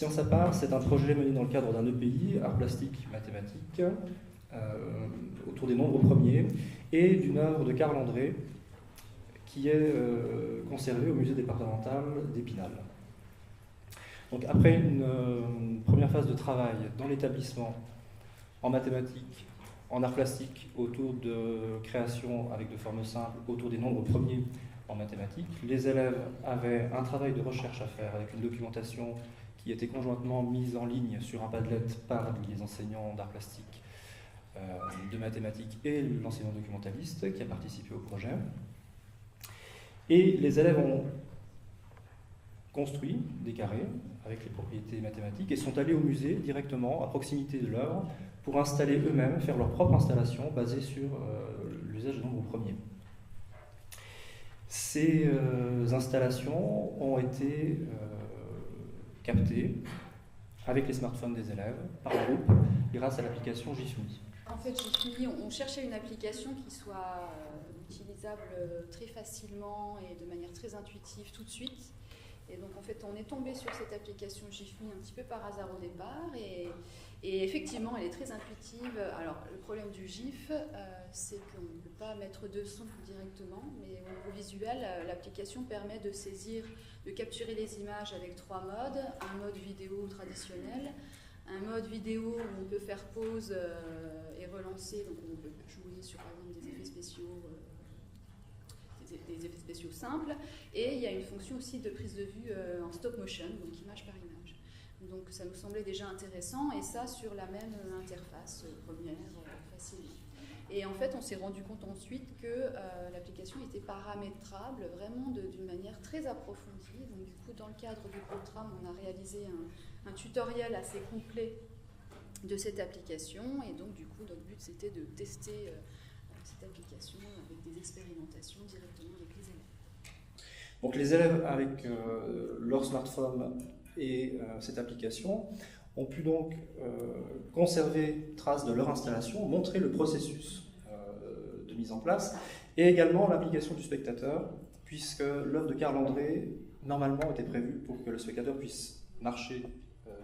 Science à part, c'est un projet mené dans le cadre d'un EPI, Arts Plastique Mathématiques, autour des nombres premiers, et d'une œuvre de Carl André, qui est conservée au musée départemental d'Épinal. Donc après une première phase de travail dans l'établissement en mathématiques, en art plastique, autour de création avec de formes simples, autour des nombres premiers en mathématiques, les élèves avaient un travail de recherche à faire avec une documentation qui était conjointement mise en ligne sur un Padlet par les enseignants d'art plastique, de mathématiques et l'enseignant documentaliste qui a participé au projet. Et les élèves ont construit des carrés avec les propriétés mathématiques et sont allés au musée directement à proximité de l'œuvre pour installer eux-mêmes, faire leur propre installation basée sur l'usage de nombres premiers. Ces installations ont été captées avec les smartphones des élèves par groupe grâce à l'application GIFME. En fait, GIFME, on cherchait une application qui soit utilisable très facilement et de manière très intuitive tout de suite. Et donc en fait, on est tombé sur cette application GIFME un petit peu par hasard au départ et effectivement, elle est très intuitive. Alors le problème du GIF, c'est qu'on ne peut pas mettre de son directement, mais au niveau visuel, l'application permet de saisir, de capturer les images avec 3 modes. Un mode vidéo traditionnel, un mode vidéo où on peut faire pause et relancer, donc on peut jouer sur par exemple des effets spéciaux. Des effets spéciaux simples, et il y a une fonction aussi de prise de vue en stop motion, donc image par image. Donc ça nous semblait déjà intéressant, et ça sur la même interface première, facilement. Et en fait, on s'est rendu compte ensuite que l'application était paramétrable vraiment d'une manière très approfondie. Donc du coup, dans le cadre du programme, on a réalisé un tutoriel assez complet de cette application, et donc du coup, notre but c'était de tester cette application avec des expérimentations directement avec les élèves. Donc les élèves avec leur smartphone et cette application ont pu donc conserver trace de leur installation, montrer le processus de mise en place et également l'application du spectateur, puisque l'œuvre de Carl André normalement était prévue pour que le spectateur puisse marcher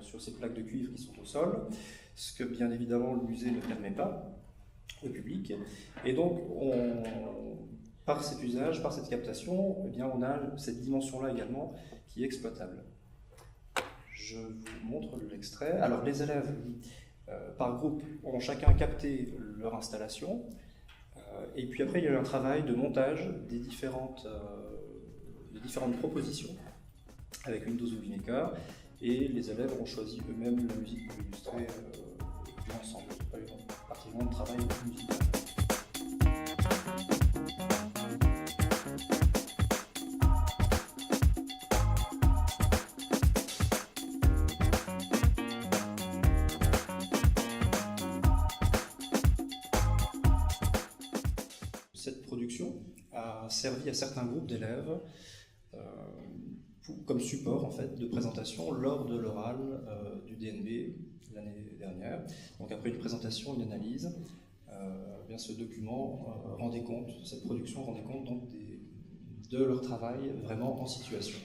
sur ces plaques de cuivre qui sont au sol, ce que bien évidemment le musée ne permet pas au public. Et donc, par cet usage, par cette captation, eh bien, on a cette dimension-là également qui est exploitable. Je vous montre l'extrait. Alors, les élèves, par groupe, ont chacun capté leur installation. Et puis après, il y a eu un travail de montage des différentes propositions avec Windows Movie Maker. Et les élèves ont choisi eux-mêmes la musique pour illustrer du ensemble. C'est pas particulièrement de travail musical. Cette production a servi à certains groupes d'élèves comme support en fait, de présentation lors de l'oral du DNB l'année dernière. Donc après une présentation, une analyse, bien ce document rendait compte, cette production rendait compte donc de leur travail vraiment en situation.